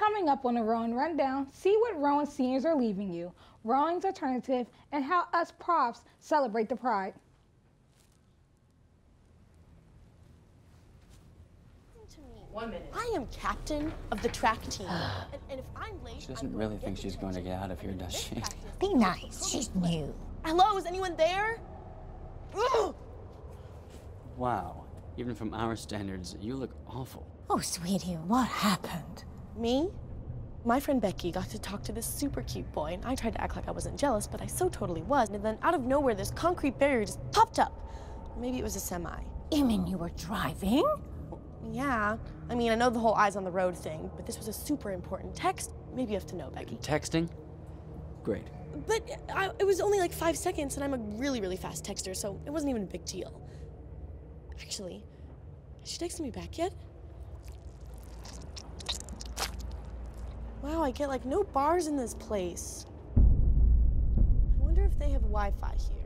Coming up on the Rowan Rundown, see what Rowan seniors are leaving you, Rowan's alternative, and how us profs celebrate the pride. One minute. I am captain of the track team. and if I'm late, she doesn't really think she's going to get out of here, does she? Be nice. She's new. Hello, is anyone there? Ugh! Wow. Even from our standards, you look awful. Oh, sweetie, what happened? Me? My friend Becky got to talk to this super cute boy, and I tried to act like I wasn't jealous, but I so totally was. And then out of nowhere, this concrete barrier just popped up. Maybe it was a semi. You mean you were driving? Yeah. I mean, I know the whole eyes on the road thing, but this was a super important text. Maybe you have to know, Becky. Texting? Great. But it was only like 5 seconds, and I'm a really, really fast texter, so it wasn't even a big deal. Actually, has she texted me back yet? Wow, I get like no bars in this place. I wonder if they have Wi-Fi here.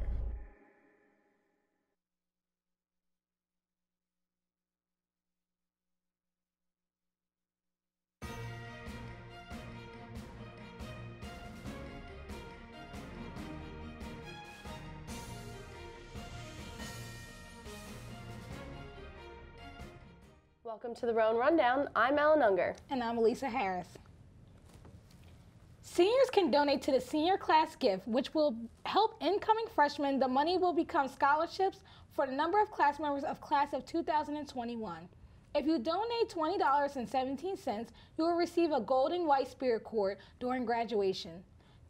Welcome to the Rowan Rundown. I'm Ellen Unger. And I'm Elisa Harris. Seniors can donate to the Senior Class Gift, which will help incoming freshmen. The money will become scholarships for the number of class members of class of 2021. If you donate $20.17, you will receive a gold and white spirit cord during graduation.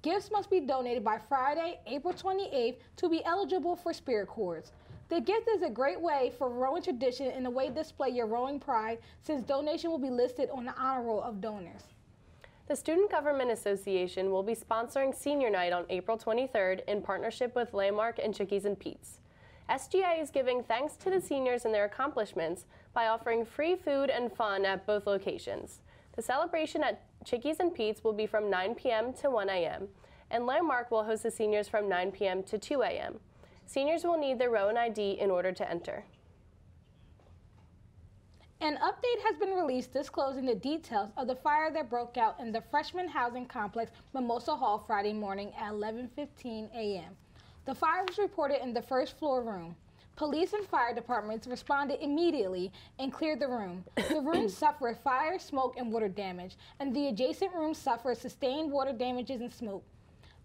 Gifts must be donated by Friday, April 28th to be eligible for spirit cords. The gift is a great way for rowing tradition and a way to display your rowing pride, since donation will be listed on the honor roll of donors. The Student Government Association will be sponsoring Senior Night on April 23rd in partnership with Landmark and Chickies and Pete's. SGA is giving thanks to the seniors and their accomplishments by offering free food and fun at both locations. The celebration at Chickies and Pete's will be from 9 p.m. to 1 a.m., and Landmark will host the seniors from 9 p.m. to 2 a.m. Seniors will need their Rowan ID in order to enter. An update has been released disclosing the details of the fire that broke out in the freshman housing complex Mimosa Hall Friday morning at 11:15 a.m. The fire was reported in the first floor room. Police and fire departments responded immediately and cleared the room. The room suffered fire, smoke, and water damage, and the adjacent room suffered sustained water damages and smoke.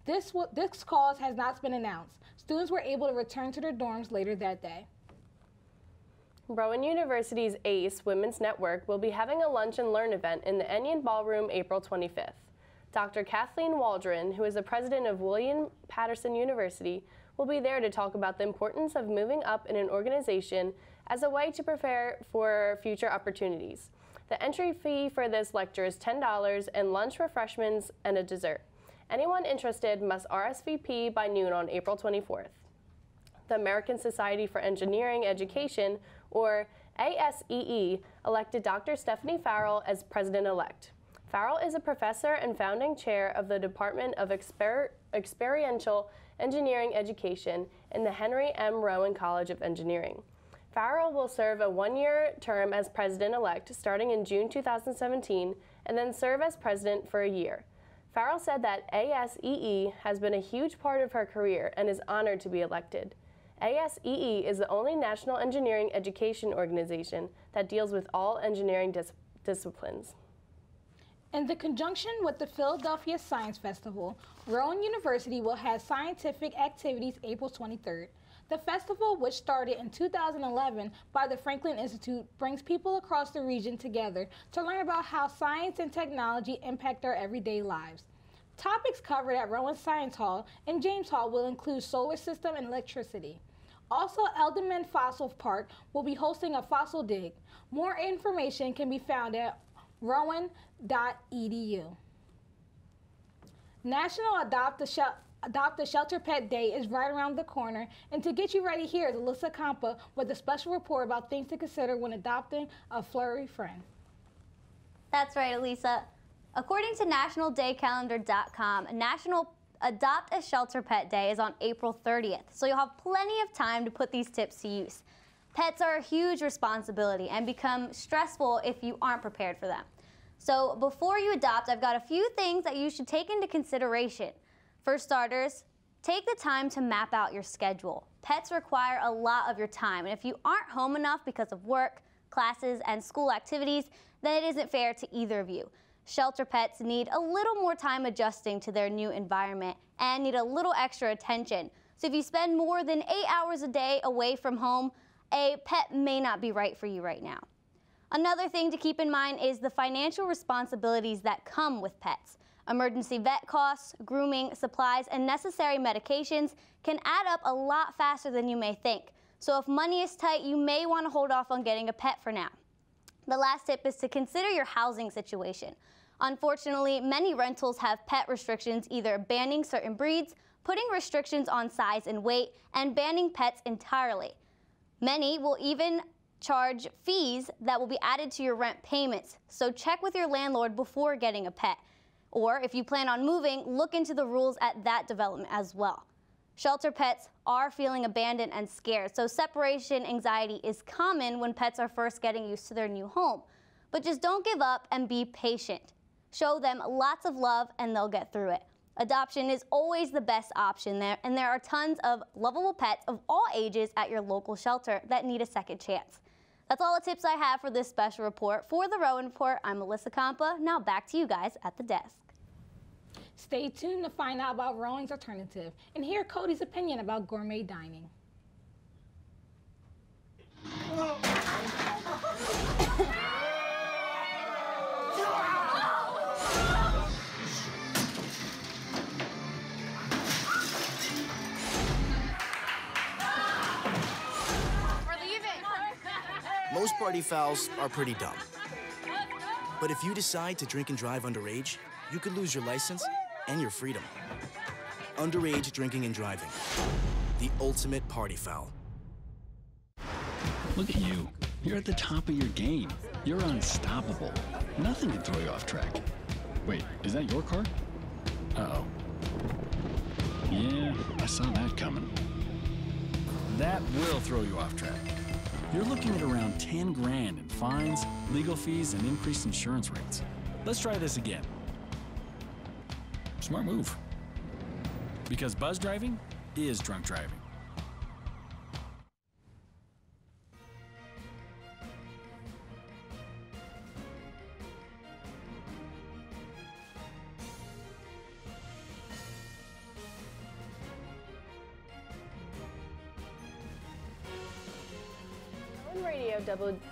This cause has not been announced. Students were able to return to their dorms later that day. Rowan University's ACE Women's Network will be having a Lunch and Learn event in the Enion Ballroom April 25th. Dr. Kathleen Waldron, who is the president of William Patterson University, will be there to talk about the importance of moving up in an organization as a way to prepare for future opportunities. The entry fee for this lecture is $10 and lunch, refreshments, and a dessert. Anyone interested must RSVP by noon on April 24th. The American Society for Engineering Education, or ASEE, elected Dr. Stephanie Farrell as president-elect. Farrell is a professor and founding chair of the Department of Experiential Engineering Education in the Henry M. Rowan College of Engineering. Farrell will serve a one-year term as president-elect starting in June 2017 and then serve as president for a year. Farrell said that ASEE has been a huge part of her career and is honored to be elected. ASEE is the only national engineering education organization that deals with all engineering disciplines. In the conjunction with the Philadelphia Science Festival, Rowan University will have scientific activities April 23rd. The festival, which started in 2011 by the Franklin Institute, brings people across the region together to learn about how science and technology impact our everyday lives. Topics covered at Rowan Science Hall and James Hall will include solar system and electricity. Also, Elderman Fossil Park will be hosting a fossil dig. More information can be found at rowan.edu. National Adopt a Shelter Pet Day is right around the corner, and to get you ready, here is Alyssa Kampa with a special report about things to consider when adopting a furry friend. That's right, Elisa. According to nationaldaycalendar.com, National Adopt a Shelter Pet Day is on April 30th, so you'll have plenty of time to put these tips to use. Pets are a huge responsibility and become stressful if you aren't prepared for them. So before you adopt, I've got a few things that you should take into consideration. For starters, take the time to map out your schedule. Pets require a lot of your time, and if you aren't home enough because of work, classes, and school activities, then it isn't fair to either of you. Shelter pets need a little more time adjusting to their new environment and need a little extra attention. So if you spend more than 8 hours a day away from home, a pet may not be right for you right now. Another thing to keep in mind is the financial responsibilities that come with pets. Emergency vet costs, grooming, supplies, and necessary medications can add up a lot faster than you may think. So if money is tight, you may want to hold off on getting a pet for now. The last tip is to consider your housing situation. Unfortunately, many rentals have pet restrictions, either banning certain breeds, putting restrictions on size and weight, and banning pets entirely. Many will even charge fees that will be added to your rent payments, so check with your landlord before getting a pet. Or if you plan on moving, look into the rules at that development as well. Shelter pets are feeling abandoned and scared, so separation anxiety is common when pets are first getting used to their new home. But just don't give up and be patient. Show them lots of love and they'll get through it. Adoption is always the best option there, and there are tons of lovable pets of all ages at your local shelter that need a second chance. That's all the tips I have for this special report. For the Rowan Report, I'm Melissa Compa. Now back to you guys at the desk. Stay tuned to find out about Rowan's alternative and hear Cody's opinion about gourmet dining. Most party fouls are pretty dumb. But if you decide to drink and drive underage, you could lose your license and your freedom. Underage drinking and driving. The ultimate party foul. Look at you. You're at the top of your game. You're unstoppable. Nothing can throw you off track. Wait, is that your car? Uh-oh. Yeah, I saw that coming. That will throw you off track. You're looking at around 10 grand in fines, legal fees, and increased insurance rates. Let's try this again. Smart move. Because buzz driving is drunk driving. Radio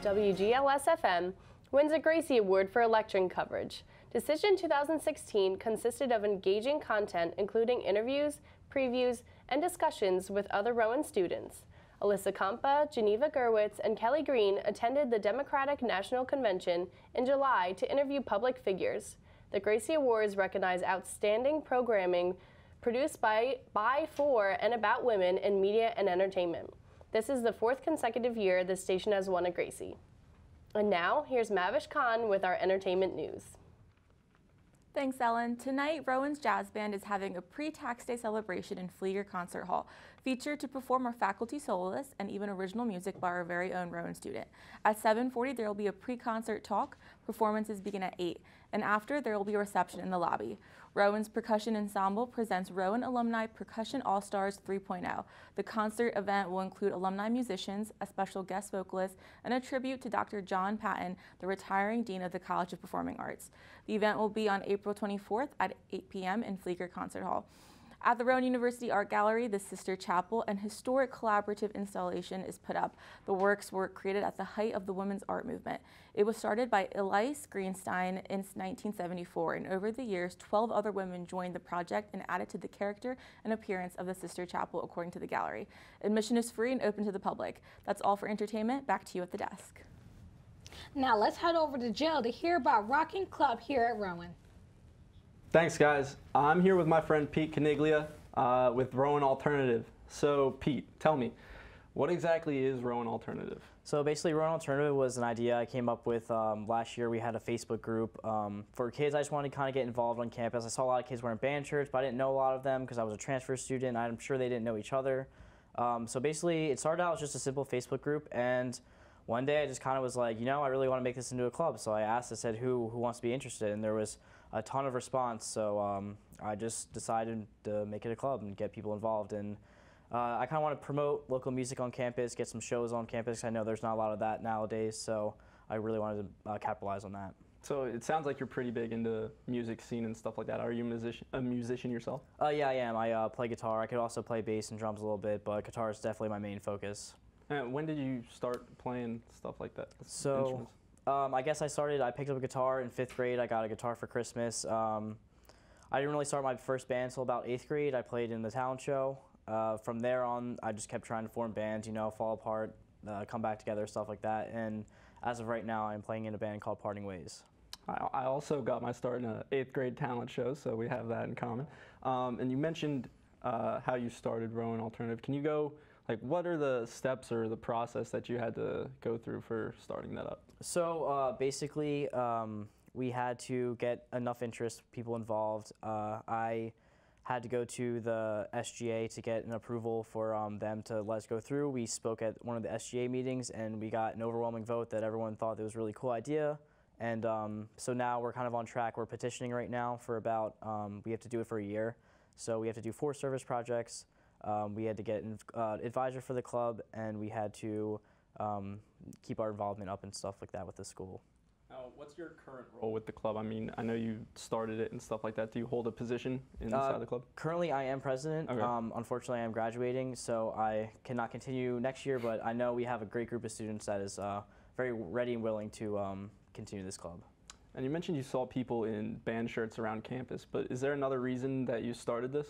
WGLS-FM wins a Gracie Award for election coverage. Decision 2016 consisted of engaging content including interviews, previews, and discussions with other Rowan students. Alyssa Compa, Geneva Gerwitz, and Kelly Green attended the Democratic National Convention in July to interview public figures. The Gracie Awards recognize outstanding programming produced by, for, and about women in media and entertainment. This is the 4th consecutive year the station has won a Gracie. And now, here's Mavish Khan with our entertainment news. Thanks, Ellen. Tonight, Rowan's Jazz Band is having a pre-tax day celebration in Flieger Concert Hall, featured to perform our faculty soloists and even original music by our very own Rowan student. At 7:40, there will be a pre-concert talk. Performances begin at 8, and after, there will be a reception in the lobby. Rowan's Percussion Ensemble presents Rowan Alumni Percussion All-Stars 3.0. The concert event will include alumni musicians, a special guest vocalist, and a tribute to Dr. John Patton, the retiring Dean of the College of Performing Arts. The event will be on April 24th at 8 p.m. in Flieger Concert Hall. At the Rowan University Art Gallery, the Sister Chapel, an historic collaborative installation is put up. The works were created at the height of the women's art movement. It was started by Elise Greenstein in 1974, and over the years, 12 other women joined the project and added to the character and appearance of the Sister Chapel, according to the gallery. Admission is free and open to the public. That's all for entertainment. Back to you at the desk. Now let's head over to jail to hear about Rockin' Club here at Rowan. Thanks, guys. I'm here with my friend Pete Caniglia with Rowan Alternative. So, Pete, tell me, what exactly is Rowan Alternative? So basically, Rowan Alternative was an idea I came up with last year. We had a Facebook group for kids. I just wanted to kind of get involved on campus. I saw a lot of kids wearing band shirts, but I didn't know a lot of them because I was a transfer student. I'm sure they didn't know each other. So basically, it started out as just a simple Facebook group, and one day I just kind of was like, you know, I really want to make this into a club. So I asked, I said, who wants to be interested? And there was a ton of response. So I just decided to make it a club and get people involved. And I kind of want to promote local music on campus, get some shows on campus. I know there's not a lot of that nowadays, so I really wanted to capitalize on that. So it sounds like you're pretty big into music scene and stuff like that. Are you a musician yourself? Yeah, I am. I play guitar. I could also play bass and drums a little bit, but guitar is definitely my main focus. And when did you start playing stuff like that? So I guess I picked up a guitar in 5th grade. I got a guitar for Christmas. I didn't really start my first band until about 8th grade. I played in the talent show. From there on, I just kept trying to form bands, you know, fall apart, come back together, stuff like that. And as of right now, I'm playing in a band called Parting Ways. I also got my start in an 8th grade talent show, so we have that in common. And you mentioned how you started Rowan Alternative. Can you go, like, what are the steps or the process that you had to go through for starting that up? So basically, we had to get enough interest, people involved. I had to go to the SGA to get an approval for them to let us go through. We spoke at one of the SGA meetings, and we got an overwhelming vote that everyone thought it was a really cool idea. And so now we're kind of on track. We're petitioning right now for about, we have to do it for a year. So we have to do 4 service projects. We had to get an advisor for the club, and we had to keep our involvement up and stuff like that with the school. Now, what's your current role with the club? I mean, I know you started it and stuff like that. Do you hold a position inside the club? Currently, I am president. Okay. Unfortunately, I am graduating, so I cannot continue next year, but I know we have a great group of students that is very ready and willing to continue this club. And you mentioned you saw people in band shirts around campus, but is there another reason that you started this?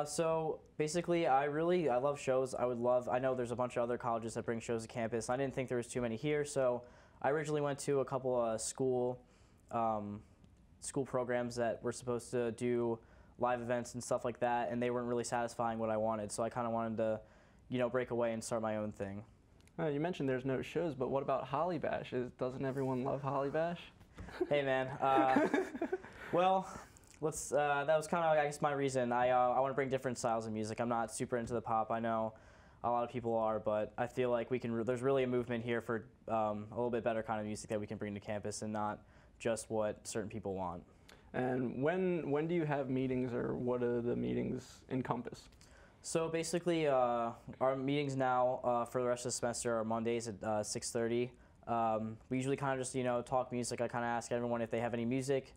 So basically, I love shows. I know there's a bunch of other colleges that bring shows to campus. I didn't think there was too many here, so I originally went to a couple of school programs that were supposed to do live events and stuff like that, and they weren't really satisfying what I wanted. So I kind of wanted to, you know, break away and start my own thing. You mentioned there's no shows, but what about Holly Bash? Doesn't everyone love Holly Bash? Hey, man. Well, that was kind of, I guess, my reason. I want to bring different styles of music. I'm not super into the pop. I know a lot of people are, but I feel like there's really a movement here for a little bit better kind of music that we can bring to campus and not just what certain people want. And when do you have meetings, or what do the meetings encompass? So basically, our meetings now for the rest of the semester are Mondays at 6:30. We usually kind of just, you know, talk music. I kind of ask everyone if they have any music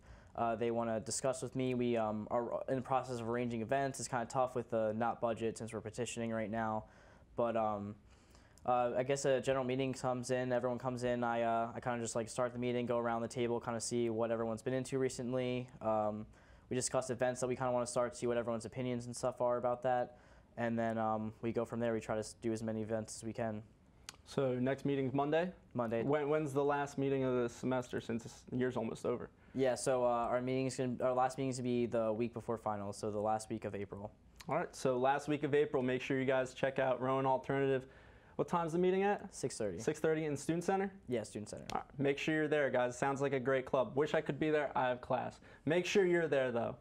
they want to discuss with me. We are in the process of arranging events. It's kind of tough with the not budget since we're petitioning right now. But I guess a general meeting comes in, everyone comes in. I kind of just like start the meeting, go around the table, kind of see what everyone's been into recently. We discuss events that we kind of want to start, see what everyone's opinions and stuff are about that. And then we go from there. We try to do as many events as we can. So next meeting's Monday? Monday. When's the last meeting of the semester, since the year's almost over? Yeah, so our last meeting's gonna be the week before finals, so the last week of April. All right, so last week of April, make sure you guys check out Rowan Alternative. What time's the meeting at? 6:30. 6:30 in Student Center? Yeah, Student Center. All right, make sure you're there, guys. Sounds like a great club. Wish I could be there. I have class. Make sure you're there, though.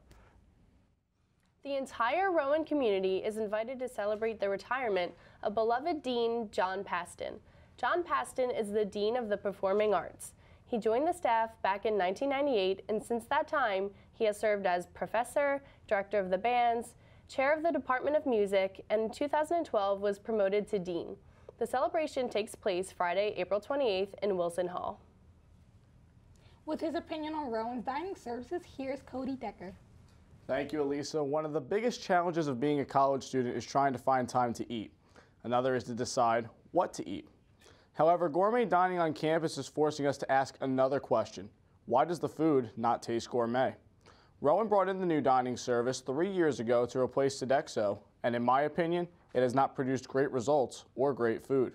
The entire Rowan community is invited to celebrate the retirement of beloved Dean John Paston. John Paston is the Dean of the Performing Arts. He joined the staff back in 1998, and since that time, he has served as professor, director of the bands, chair of the Department of Music, and in 2012 was promoted to dean. The celebration takes place Friday, April 28th in Wilson Hall. With his opinion on Rowan's dining services, here's Cody Decker. Thank you, Elisa. One of the biggest challenges of being a college student is trying to find time to eat. Another is to decide what to eat. However, gourmet dining on campus is forcing us to ask another question. Why does the food not taste gourmet? Rowan brought in the new dining service 3 years ago to replace Sodexo, and in my opinion, it has not produced great results or great food.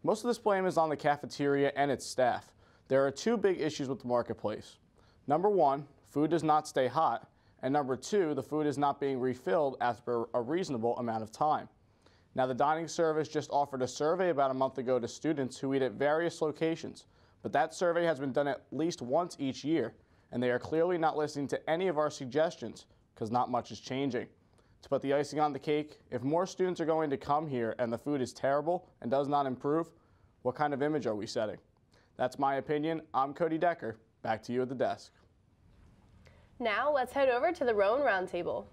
Most of this blame is on the cafeteria and its staff. There are 2 big issues with the marketplace. Number 1, food does not stay hot, and number 2, the food is not being refilled after a reasonable amount of time. Now, the dining service just offered a survey about a month ago to students who eat at various locations, but that survey has been done at least once each year, and they are clearly not listening to any of our suggestions because not much is changing. To put the icing on the cake, if more students are going to come here and the food is terrible and does not improve, What kind of image are we setting? That's my opinion. I'm Cody Decker. Back to you at the desk. Now let's head over to the Rowan Roundtable.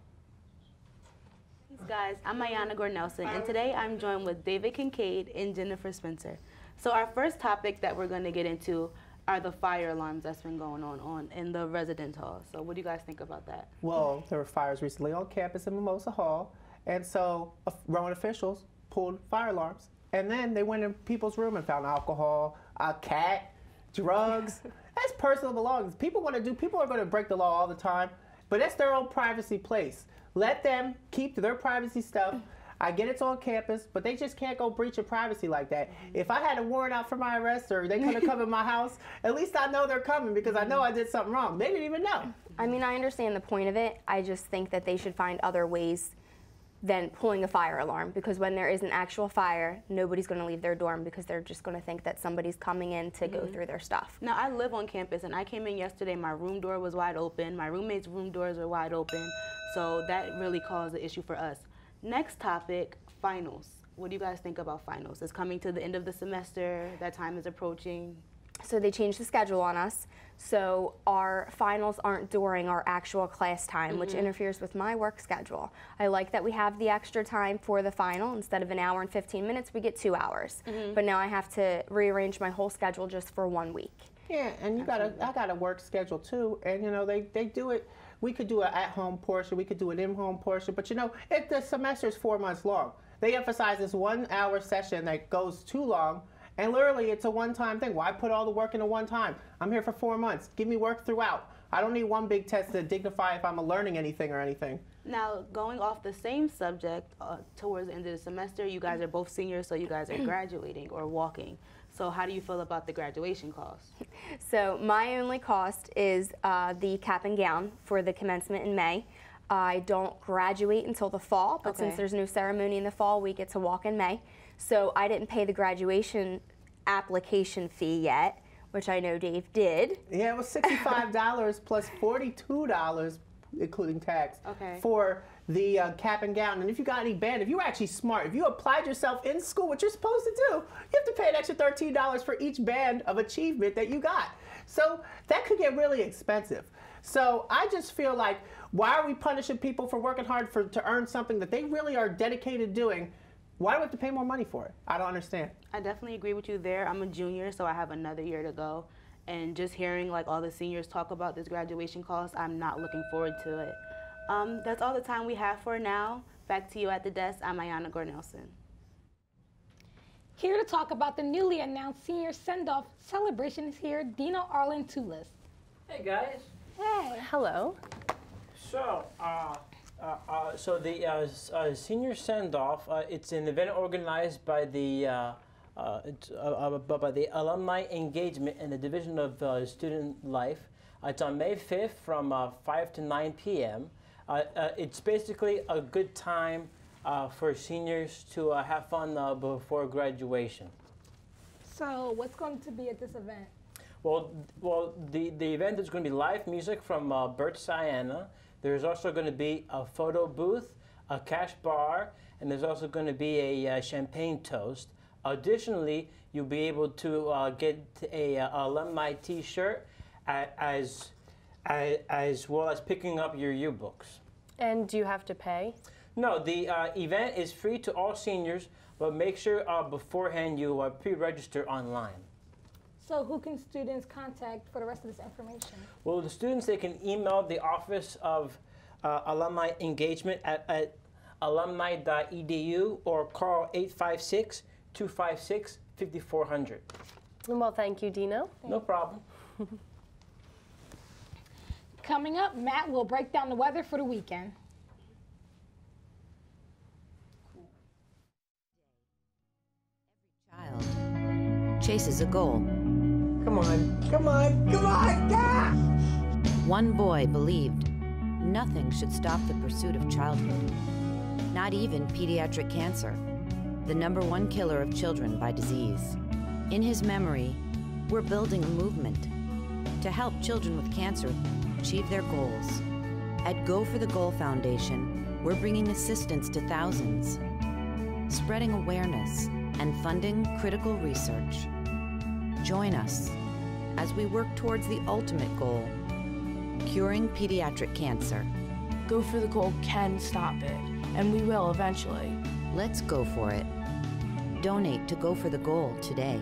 Thanks, guys. I'm Ayana Gore-Nelson, and today I'm joined with David Kincaid and Jennifer Spencer. So our first topic that we're going to get into are the fire alarms that's been going on in the residence hall. So what do you guys think about that? Well, there were fires recently on campus in Mimosa Hall, and so Rowan officials pulled fire alarms. And then they went in people's room and found alcohol, a cat, drugs. That's personal belongings. People are going to break the law all the time, but that's their own privacy place. Let them keep their privacy stuff. I get it's on campus, but they just can't go breach of privacy like that. If I had a warrant out for my arrest or they could have come in my house, at least I know they're coming because I know I did something wrong. They didn't even know. I mean, I understand the point of it. I just think that they should find other ways than pulling a fire alarm, because when there is an actual fire, nobody's going to leave their dorm because they're just going to think that somebody's coming in to go through their stuff. Now, I live on campus, and I came in yesterday. My room door was wide open. My roommates' room doors were wide open. So that really caused an issue for us. Next topic, finals. What do you guys think about finals? It's coming to the end of the semester. That time is approaching. So they changed the schedule on us. So our finals aren't during our actual class time, which interferes with my work schedule. I like that we have the extra time for the final. Instead of an hour and 15 minutes, we get 2 hours. But now I have to rearrange my whole schedule just for 1 week. Yeah, and I got a work schedule too, and you know, they do it. We could do an at-home portion, we could do an in-home portion, but you know, if the semester is 4 months long, they emphasize this 1 hour session that goes too long, and literally it's a one-time thing. Why put all the work into one time? I'm here for 4 months. Give me work throughout. I don't need one big test to dignify if I'm learning anything or anything. Now, going off the same subject, towards the end of the semester, you guys are both seniors, so you guys are graduating or walking. So how do you feel about the graduation cost? So my only cost is the cap and gown for the commencement in May. I don't graduate until the fall, but since there's no ceremony in the fall, we get to walk in May. So I didn't pay the graduation application fee yet, which I know Dave did. Yeah, it was $65 plus $42, including tax, for the cap and gown. And if you got any band, if you were actually smart, if you applied yourself in school, what you're supposed to do, you have to pay an extra $13 for each band of achievement that you got. So that could get really expensive. So I just feel like, why are we punishing people for working hard to earn something that they really are dedicated doing? Why do we have to pay more money for it? I don't understand. I definitely agree with you there. I'm a junior, so I have another year to go. And just hearing like all the seniors talk about this graduation cost, I'm not looking forward to it. That's all the time we have for now. Back to you at the desk. I'm Ayana Gore-Nelson. Here to talk about the newly announced senior send-off celebration is here, Dino Arlen Tulis. Hey guys. Hey. Hello. So, the senior send-off, it's an event organized by the Alumni Engagement and the Division of Student Life. It's on May 5th from 5 to 9 p.m. It's basically a good time for seniors to have fun before graduation. So, what's going to be at this event? Well, the event is going to be live music from Bert Sienna. There's also going to be a photo booth, a cash bar, and there's also going to be a champagne toast. Additionally, you'll be able to get a alumni T-shirt as well as picking up your yearbooks. And do you have to pay? No, the event is free to all seniors, but make sure beforehand you pre-register online. So who can students contact for the rest of this information? Well, the students, they can email the Office of Alumni Engagement at alumni.edu or call 856-256-5400. Well, thank you, Dino. No problem. Coming up, Matt will break down the weather for the weekend. Child chases a goal. Come on, come on, come on! Ah! One boy believed nothing should stop the pursuit of childhood, not even pediatric cancer, the #1 killer of children by disease. In his memory, we're building a movement to help children with cancer achieve their goals. At Go for the Goal Foundation, we're bringing assistance to thousands, spreading awareness, and funding critical research. Join us as we work towards the ultimate goal, curing pediatric cancer. Go for the Goal can stop it, and we will eventually. Let's go for it. Donate to Go for the Goal today.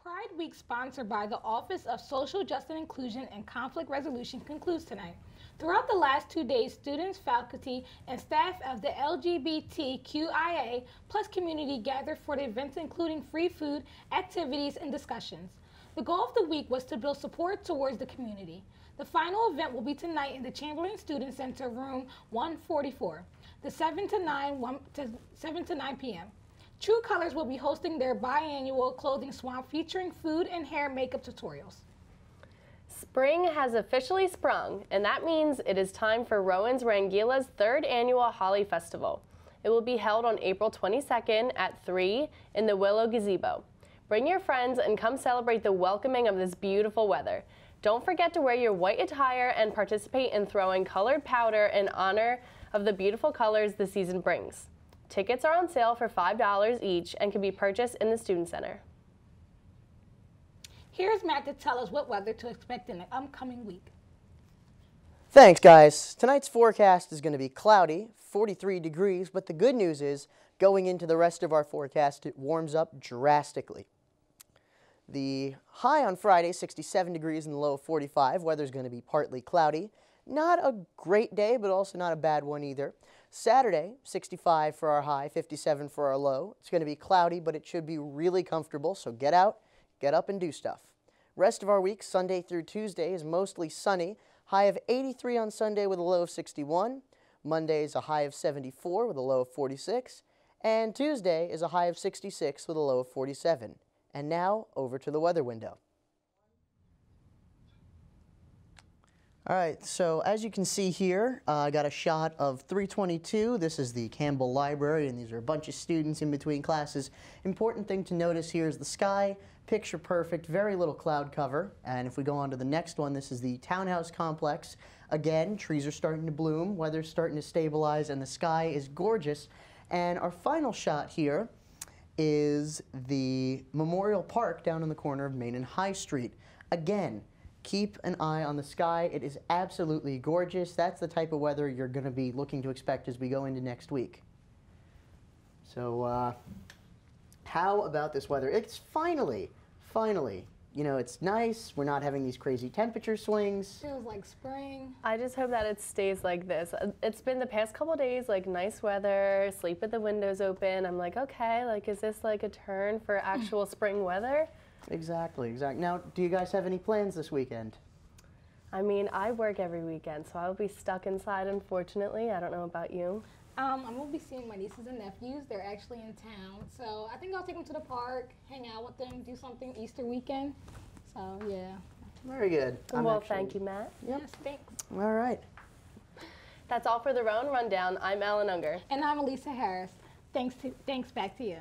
Pride Week, sponsored by the Office of Social Justice Inclusion and Conflict Resolution, concludes tonight. Throughout the last 2 days, students, faculty, and staff of the LGBTQIA+ community gathered for the events including free food, activities, and discussions. The goal of the week was to build support towards the community. The final event will be tonight in the Chamberlain Student Center, room 144, the 7 to 9 p.m. True Colors will be hosting their biannual clothing swap featuring food and hair makeup tutorials. Spring has officially sprung, and that means it is time for Rowan's Rangila's 3rd annual Holly Festival. It will be held on April 22nd at 3 in the Willow Gazebo. Bring your friends and come celebrate the welcoming of this beautiful weather. Don't forget to wear your white attire and participate in throwing colored powder in honor of the beautiful colors the season brings. Tickets are on sale for $5 each and can be purchased in the Student Center. Here's Matt to tell us what weather to expect in the upcoming week. Thanks, guys. Tonight's forecast is going to be cloudy, 43 degrees, but the good news is going into the rest of our forecast, it warms up drastically. The high on Friday, 67 degrees and the low of 45. Weather's going to be partly cloudy. Not a great day, but also not a bad one either. Saturday, 65 for our high, 57 for our low. It's going to be cloudy, but it should be really comfortable, so get out, get up, and do stuff. Rest of our week, Sunday through Tuesday, is mostly sunny. High of 83 on Sunday with a low of 61. Monday is a high of 74 with a low of 46. And Tuesday is a high of 66 with a low of 47. And now, over to the weather window. All right, so as you can see here, I got a shot of 322. This is the Campbell Library, and these are a bunch of students in between classes. Important thing to notice here is the sky, picture perfect, very little cloud cover. And if we go on to the next one, this is the Townhouse Complex. Again, trees are starting to bloom, weather's starting to stabilize, and the sky is gorgeous. And our final shot here is the Memorial Park down in the corner of Main and High Street. Again, keep an eye on the sky. It is absolutely gorgeous. That's the type of weather you're going to be looking to expect as we go into next week. So, how about this weather? It's finally, you know, it's nice. We're not having these crazy temperature swings. Feels like spring. I just hope that it stays like this. It's been the past couple days, like nice weather, sleep with the windows open. I'm like, okay, like, is this like a turn for actual spring weather? Exactly. Now, do you guys have any plans this weekend? I mean, I work every weekend, so I'll be stuck inside, unfortunately. I don't know about you. I'm going to be seeing my nieces and nephews. They're actually in town. So I think I'll take them to the park, hang out with them, do something Easter weekend. So, yeah. Very good. Thank you, Matt. Yep. Yes, thanks. All right. That's all for the Rowan Rundown. I'm Ellen Unger. And I'm Elisa Harris. Thanks, back to you.